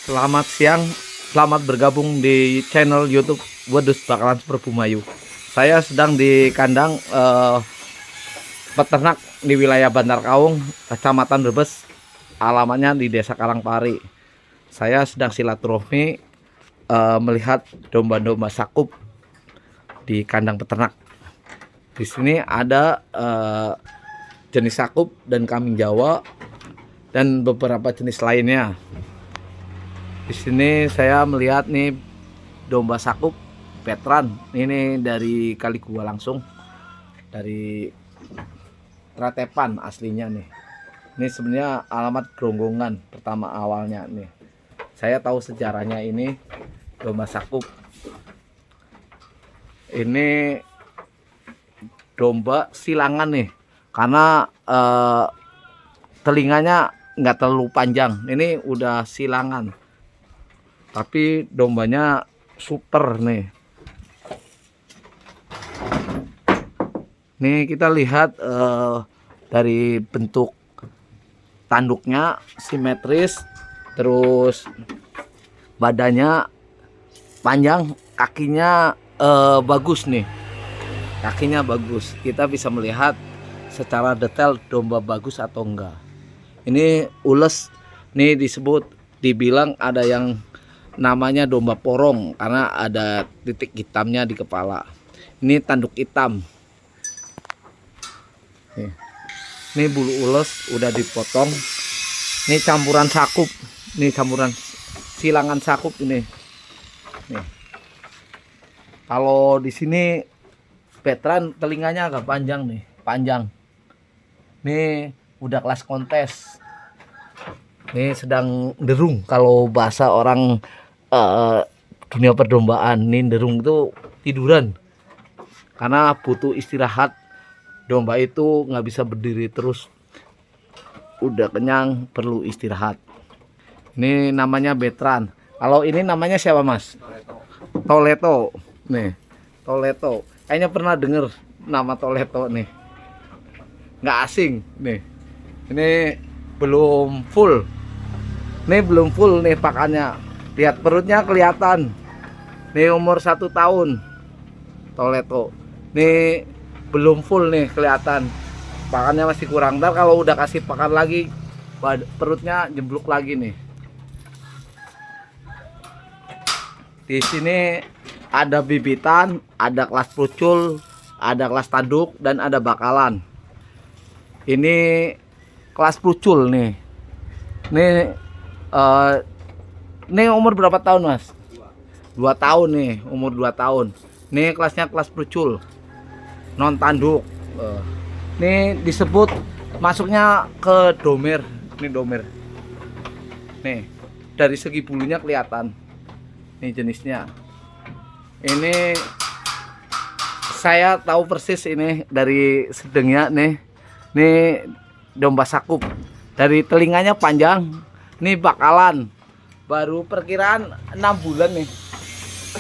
Selamat siang, selamat bergabung di channel YouTube Wedus Bakalan Super Bumayu. Saya sedang di kandang peternak di wilayah Bantar Kaung, Kecamatan Brebes, alamatnya di Desa Karangpari. Saya sedang silaturahmi melihat domba-domba sakup di kandang peternak. Di sini ada jenis sakup dan kambing Jawa dan beberapa jenis lainnya. Di sini saya melihat nih domba sakup veteran. Ini dari Kali Gua langsung, dari Tratepan aslinya nih. Ini sebenarnya alamat Gronggongan pertama awalnya nih. Saya tahu sejarahnya ini domba sakup. Ini domba silangan nih, karena telinganya nggak terlalu panjang. Ini udah silangan. Tapi dombanya super nih. Nih kita lihat dari bentuk tanduknya simetris, terus badannya panjang, kakinya bagus nih. Kakinya bagus. Kita bisa melihat secara detail domba bagus atau enggak. Ini ules nih dibilang ada yang namanya domba porong karena ada titik hitamnya di kepala. Ini tanduk hitam. Ini bulu ules udah dipotong. Ini campuran sakup. Ini campuran silangan sakup ini. Nih. Kalau di sini veteran telinganya agak panjang nih, panjang. Nih udah kelas kontes. Ini sedang derung kalau bahasa orang dunia perdombaan. Nih derung itu tiduran karena butuh istirahat. Domba itu nggak bisa berdiri terus, udah kenyang perlu istirahat. Ini namanya veteran. Kalau ini namanya siapa mas? Toleto. Nih Toleto, kayaknya pernah denger nama Toleto nih, nggak asing nih. Ini belum full. Nih belum full nih pakannya. Lihat perutnya kelihatan. Nih umur 1 tahun Toleto. Nih belum full nih kelihatan. Pakannya masih kurang. Ntar kalau udah kasih pakan lagi perutnya jembluk lagi nih. Di sini ada bibitan, ada kelas pucul, ada kelas tanduk, dan ada bakalan. Ini kelas pucul nih. Ini umur berapa tahun mas? 2 tahun nih, umur 2 tahun. Nih kelasnya kelas pucul, non tanduk. Ini disebut masuknya ke domer. Ini domer. Nih dari segi bulunya kelihatan. Nih jenisnya. Ini saya tahu persis ini dari sedengnya nih. Nih domba sakup. Dari telinganya panjang. Nih bakalan. Baru perkiraan 6 bulan nih.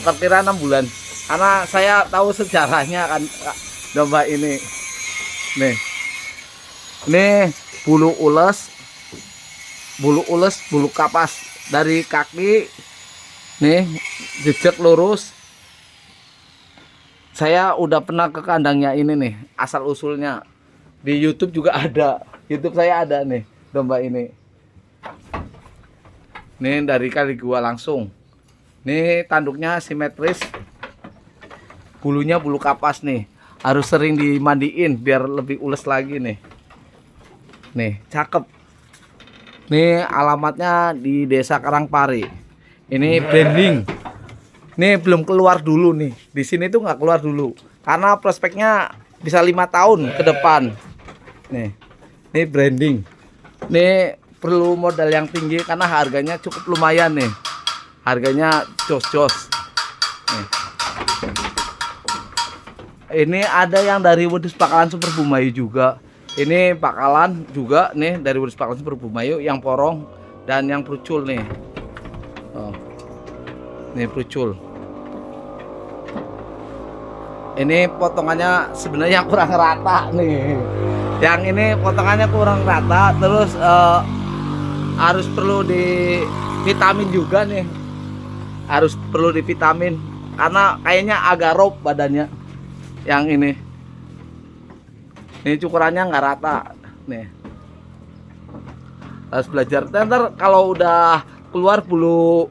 Perkiraan 6 bulan. Karena saya tahu sejarahnya kan domba ini. Nih. Nih bulu ules, bulu kapas dari kaki. Nih jejak lurus. Saya udah pernah ke kandangnya ini nih, asal usulnya. Di YouTube juga ada. YouTube saya ada nih domba ini. Nih dari Kali Gua langsung. Nih tanduknya simetris. Bulunya bulu kapas nih. Harus sering dimandiin biar lebih ules lagi nih. Nih, cakep. Nih alamatnya di Desa Karangpari. Ini branding. Nih belum keluar dulu nih. Di sini tuh nggak keluar dulu. Karena prospeknya bisa 5 tahun ke depan. Nih branding. Nih perlu modal yang tinggi karena harganya cukup lumayan nih. Harganya jos-jos. Ini ada yang dari Wedus Bakalan Super Bumayu juga. Ini bakalan juga nih dari Wedus Bakalan Super Bumayu yang porong dan yang prucul nih. Nih prucul. Ini potongannya sebenarnya kurang rata nih. Yang ini potongannya kurang rata, terus harus perlu vitamin juga nih, harus perlu divitamin karena kayaknya agak rob badannya yang ini cukurannya nggak rata nih, harus belajar. Ntar kalau udah keluar bulu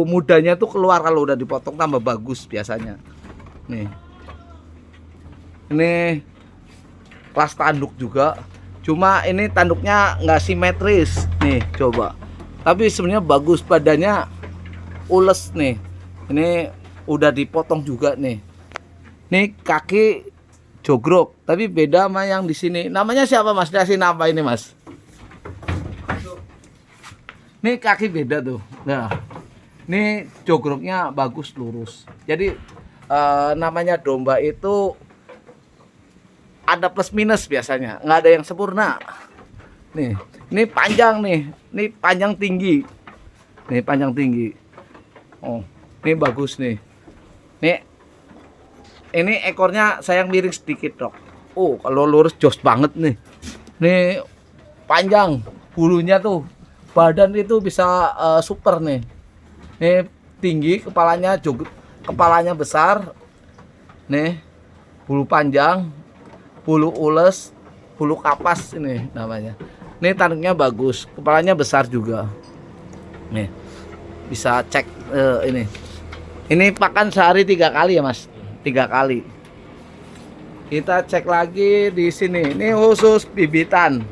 mudanya tuh keluar, kalau udah dipotong tambah bagus biasanya nih. Ini kelas tanduk juga, cuma ini tanduknya nggak simetris nih, coba. Tapi sebenarnya bagus, badannya ules nih. Ini udah dipotong juga nih. Nih kaki jogrok, tapi beda sama yang di sini. Namanya siapa Mas? Kasih nama ini Mas. Nih kaki beda tuh. Nah, ini jogroknya bagus lurus. Jadi namanya domba itu ada plus minus biasanya, nggak ada yang sempurna. Nih, ini panjang nih, ini panjang tinggi, nih panjang tinggi. Oh, ini bagus nih. Nih, ini ekornya sayang miring sedikit dok. Oh, kalau lurus jos banget nih. Nih panjang, bulunya tuh, badan itu bisa super nih. Nih tinggi, kepalanya besar. Nih, bulu panjang. Bulu ules, bulu kapas ini namanya. Ini tanduknya bagus, kepalanya besar juga. Nih, bisa cek ini. Ini pakan sehari 3 kali ya Mas, 3 kali. Kita cek lagi di sini. Ini khusus bibitan.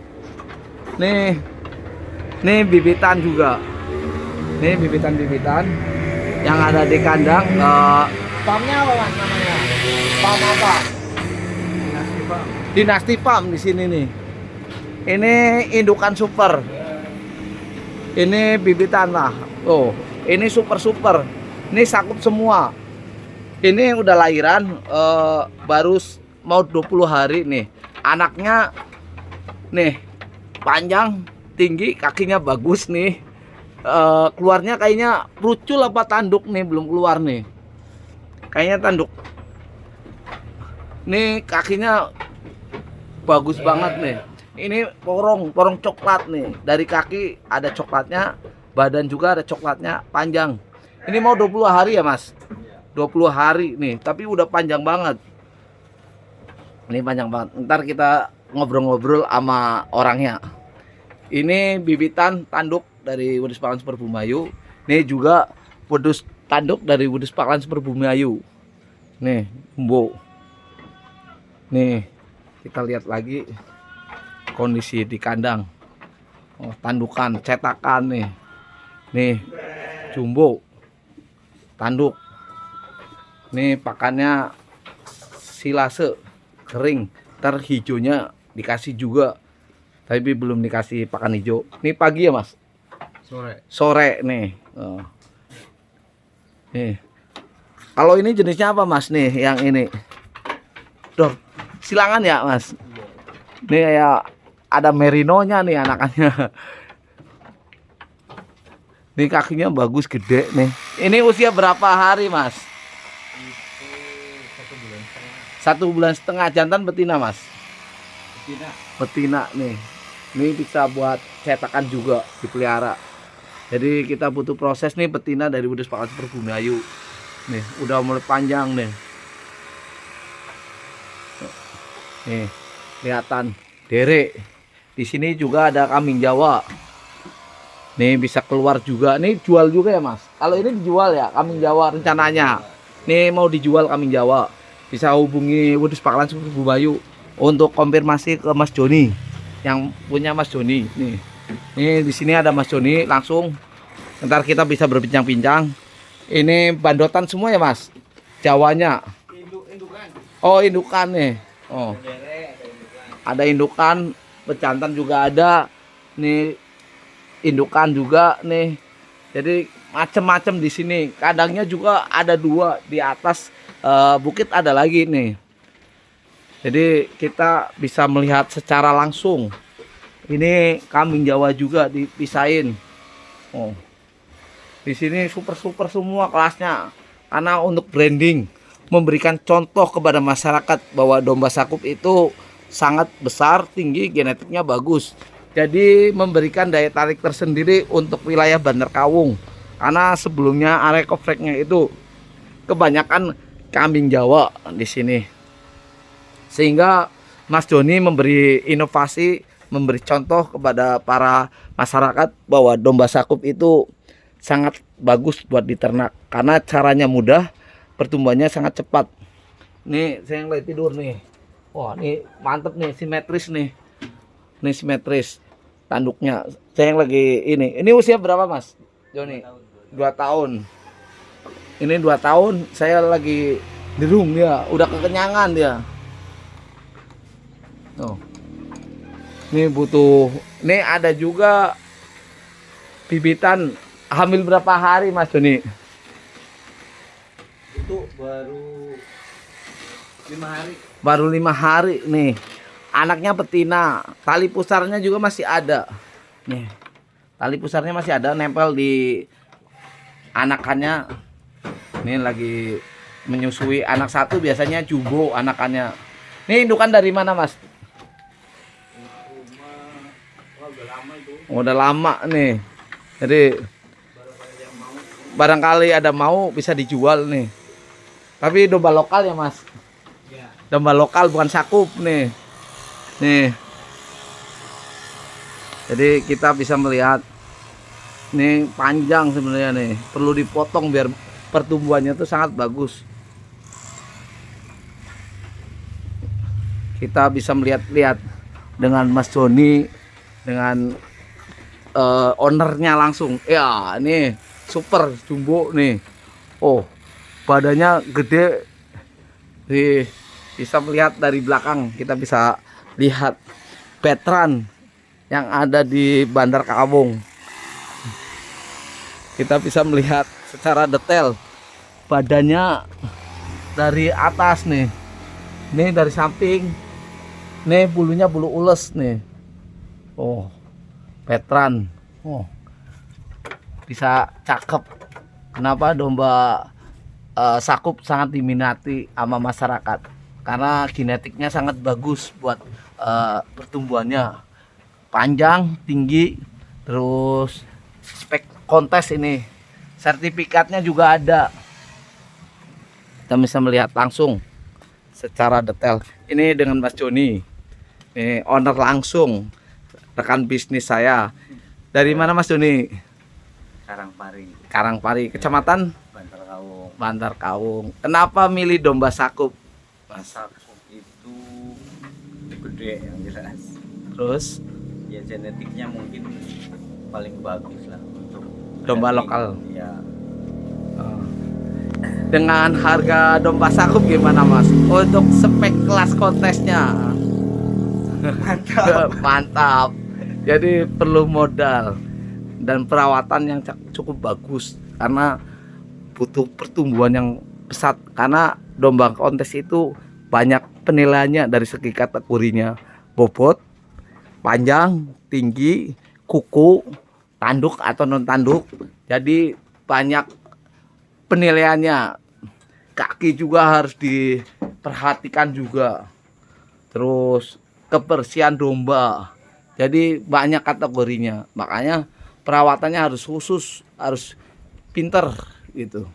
Nih bibitan juga. Nih bibitan yang ada di kandang. Farmnya apa Mas namanya? Farm apa? Dinasti Farm di sini nih. Ini indukan super. Ini bibitan lah. Oh, ini super. Ini sakup semua. Ini udah lahiran baru mau 20 hari nih. Anaknya nih panjang, tinggi, kakinya bagus nih. Keluarnya kayaknya rucul apa tanduk nih, belum keluar nih. Kayaknya tanduk. Nih kakinya bagus banget nih. Ini porong coklat nih. Dari kaki ada coklatnya, badan juga ada coklatnya, panjang. Ini mau 20 hari ya Mas? 20 hari nih, tapi udah panjang banget. Ini panjang banget. Ntar kita ngobrol-ngobrol sama orangnya. Ini bibitan tanduk dari Wedus Pakalan Super Bumayu. Ini juga wedus tanduk dari Wedus Pakalan Super Bumayu. Nih, Mbo. Nih, kita lihat lagi kondisi di kandang. Oh, tandukan, cetakan nih. Nih, jumbo. Tanduk. Nih pakannya silase kering. Ntar hijaunya dikasih juga. Tapi belum dikasih pakan hijau. Nih pagi ya Mas? Sore nih. Oh. Nih. Kalau ini jenisnya apa Mas nih yang ini? Dor, silangan ya Mas? Nih kayak ada merinonya nih anakannya. Nih kakinya bagus gede nih. Ini usia berapa hari Mas? Itu 1,5 bulan. 1,5 bulan. Jantan betina Mas? Betina nih. Ini bisa buat cetakan juga, dipelihara. Jadi kita butuh proses nih betina dari Wedus Pakalan Super Bumayu. Nih udah mulai panjang nih. Nih kelihatan derek. Di sini juga ada kambing Jawa. Nih bisa keluar juga. Nih jual juga ya Mas? Kalau ini dijual ya kambing Jawa rencananya. Nih mau dijual kambing Jawa. Bisa hubungi Wedus Pakalan Super Bumayu untuk konfirmasi ke Mas Joni. Yang punya Mas Joni nih. Nih di sini ada Mas Joni langsung. Ntar kita bisa berbincang-bincang. Ini bandotan semua ya Mas? Jawanya. Indukan. Oh, indukan nih. Oh. Ada indukan, bejantan juga ada. Nih indukan juga nih. Jadi macem-macem di sini. Kandangnya juga ada 2 di atas bukit ada lagi nih. Jadi kita bisa melihat secara langsung. Ini kambing Jawa juga dipisahin. Oh. Di sini super semua kelasnya. Karena untuk branding, memberikan contoh kepada masyarakat bahwa domba sakup itu sangat besar, tinggi, genetiknya bagus. Jadi memberikan daya tarik tersendiri untuk wilayah Bandar Kawung. Karena sebelumnya area kompleknya itu kebanyakan kambing Jawa di sini. Sehingga Mas Doni memberi inovasi, memberi contoh kepada para masyarakat bahwa domba sakup itu sangat bagus buat diternak karena caranya mudah, pertumbuhannya sangat cepat. Nih saya yang lagi tidur nih. Wah, ini mantep nih, simetris nih. Ini simetris tanduknya. Saya yang lagi ini. Ini usia berapa, Mas Joni? 2 tahun. Ini 2 tahun saya lagi dirung dia, udah kekenyangan dia. Tuh. Ini butuh. Ini ada juga bibitan. Hamil berapa hari, Mas Joni? Itu baru 5 hari. Baru 5 hari nih. Anaknya betina, tali pusarnya juga masih ada. Nih, tali pusarnya masih ada, nempel di anakannya. Ini lagi menyusui anak satu, biasanya jumbo anakannya. Ini indukan dari mana, Mas? Udah lama nih. Jadi barangkali ada mau bisa dijual nih. Tapi domba lokal ya, Mas? Domba lokal bukan sakup nih. Nih. Jadi kita bisa melihat nih panjang sebenarnya nih. Perlu dipotong biar pertumbuhannya tuh sangat bagus. Kita bisa melihat-lihat dengan Mas Joni, dengan ownernya langsung. Ya, ini super jumbo nih. Oh, badannya gede. Bisa melihat dari belakang, kita bisa lihat veteran yang ada di Bandar Kawung. Kita bisa melihat secara detail badannya dari atas nih. Ini dari samping. Nih bulunya bulu ules nih. Oh, veteran. Oh, bisa cakep. Kenapa domba sakup sangat diminati sama masyarakat? Karena genetiknya sangat bagus buat pertumbuhannya, panjang, tinggi, terus spek kontes ini, sertifikatnya juga ada. Kita bisa melihat langsung secara detail. Ini dengan Mas Joni, ini owner langsung, rekan bisnis saya. Dari mana, Mas Joni? Karangpari. Karangpari, kecamatan Bandar Kawung. Bandar Kawung. Kenapa milih domba sakup? Sakup itu gede yang jelas. Terus Ya genetiknya mungkin paling bagus lah untuk domba daging. lokal. Ya. Dengan harga domba sakup gimana, Mas? Untuk spek kelas kontesnya Mantap. mantap. Jadi perlu modal dan perawatan yang cukup bagus karena butuh pertumbuhan yang pesat. Karena domba kontes itu banyak penilaiannya dari segi kategorinya, bobot, panjang, tinggi, kuku, tanduk atau non tanduk. Jadi banyak penilaiannya. Kaki juga harus diperhatikan juga. Terus kebersihan domba. Jadi banyak kategorinya. Makanya perawatannya harus khusus, harus pinter gitu.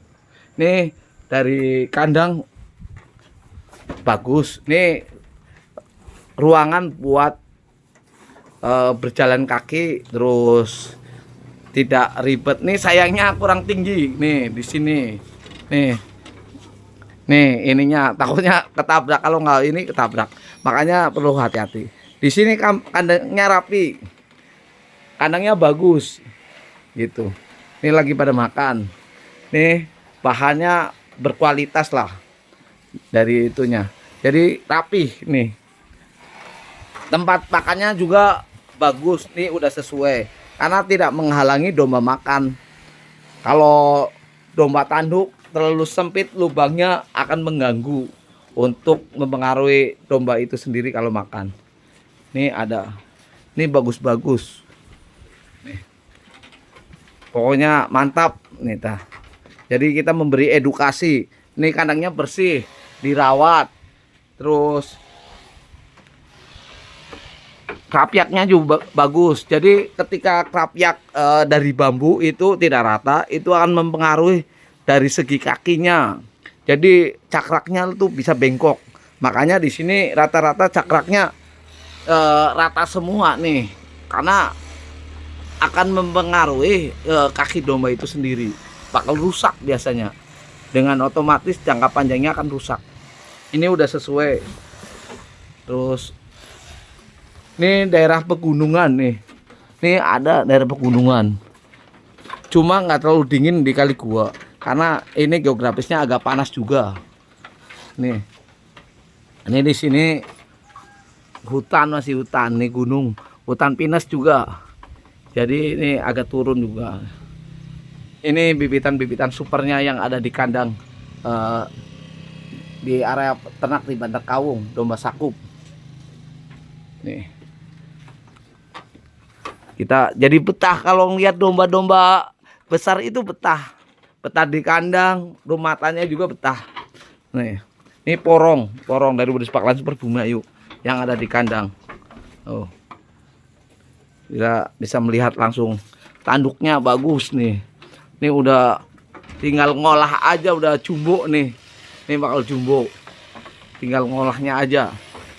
Nih dari kandang bagus. Nih ruangan buat berjalan kaki, terus tidak ribet. Nih sayangnya kurang tinggi nih di sini. Nih ininya takutnya ketabrak, kalau nggak ini ketabrak. Makanya perlu hati-hati. Di sini kandangnya rapi. Kandangnya bagus. Gitu. Ini lagi pada makan. Nih bahannya berkualitas lah dari itunya. Jadi rapi nih. Tempat makannya juga bagus. Nih udah sesuai. Karena tidak menghalangi domba makan. Kalau domba tanduk terlalu sempit, lubangnya akan mengganggu untuk mempengaruhi domba itu sendiri kalau makan. Nih ada. Ini bagus-bagus. Nih. Pokoknya mantap nih tah. Jadi kita memberi edukasi. Ini kandangnya bersih, dirawat. Terus Krapyaknya juga bagus. Jadi ketika krapyak dari bambu itu tidak rata, itu akan mempengaruhi dari segi kakinya. Jadi cakraknya tuh bisa bengkok. Makanya di sini rata-rata cakraknya rata semua nih, karena akan mempengaruhi kaki domba itu sendiri. Bakal rusak biasanya. Dengan otomatis jangka panjangnya akan rusak. Ini udah sesuai. Terus ini daerah pegunungan nih. Ini ada daerah pegunungan. Cuma nggak terlalu dingin di Kali Gua, karena ini geografisnya agak panas juga. Nih. Ini di sini hutan, masih hutan, nih gunung, hutan pinus juga. Jadi ini agak turun juga. Ini bibitan-bibitan supernya yang ada di kandang di area ternak di Bantar Kawung, domba sakup. Nih. Kita jadi betah kalau ngeliat domba-domba besar itu betah. Betah di kandang, rumah tanya juga betah. Nih. Ini porong dari Wedus Pakalan Super Bumayu yang ada di kandang. Oh. Bisa melihat langsung tanduknya bagus nih. Ini udah tinggal ngolah aja udah jumbo nih. Ini bakal jumbo. Tinggal ngolahnya aja.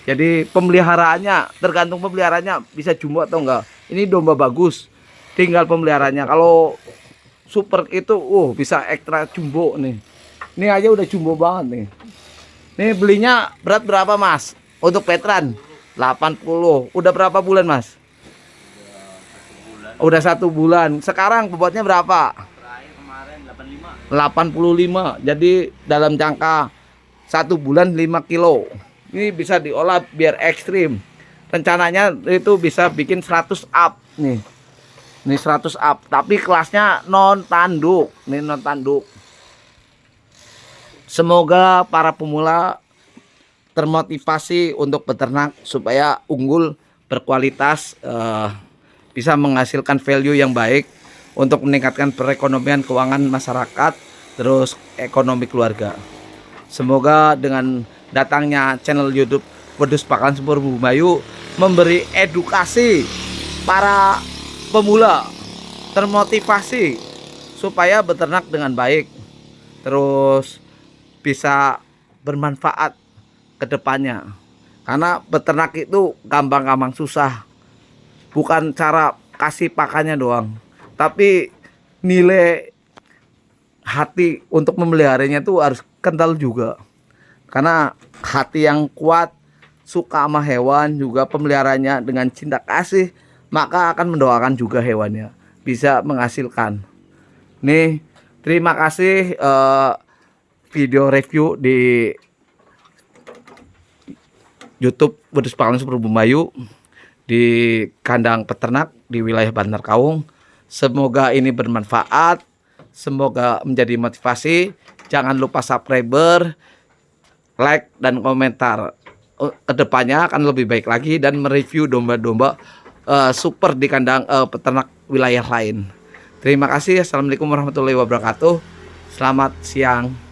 Jadi pemeliharaannya tergantung pemeliharaannya bisa jumbo atau enggak. Ini domba bagus. Tinggal pemeliharaannya. Kalau super itu bisa ekstra jumbo nih. Ini aja udah jumbo banget nih. Nih belinya berat berapa, Mas? Untuk veteran 80. Udah berapa bulan, Mas? Udah 1 bulan. Sekarang bobotnya berapa? Terakhir kemarin 85. Jadi dalam jangka 1 bulan 5 kilo. Ini bisa diolah biar ekstrim. Rencananya itu bisa bikin 100 up nih. Ini 100 up, tapi kelasnya non tanduk. Ini non tanduk. Semoga para pemula termotivasi untuk beternak supaya unggul, berkualitas, bisa menghasilkan value yang baik untuk meningkatkan perekonomian keuangan masyarakat, terus ekonomi keluarga. Semoga dengan datangnya channel YouTube Wedus Pakalan Super Bumayu memberi edukasi para pemula, termotivasi supaya beternak dengan baik, terus bisa bermanfaat ke depannya. Karena beternak itu gampang-gampang susah. Bukan cara kasih pakannya doang, tapi nilai hati untuk memeliharanya tuh harus kental juga. Karena hati yang kuat, suka sama hewan, juga pemeliharanya dengan cinta kasih, maka akan mendoakan juga hewannya bisa menghasilkan. Nih, terima kasih video review di YouTube Wedus Pakalan Super Bumayu di kandang peternak di wilayah Bantar Kawung. Semoga ini bermanfaat, semoga menjadi motivasi. Jangan lupa subscriber, like, dan komentar. Kedepannya akan lebih baik lagi dan mereview domba-domba super di kandang peternak wilayah lain. Terima kasih. Assalamualaikum warahmatullahi wabarakatuh. Selamat siang.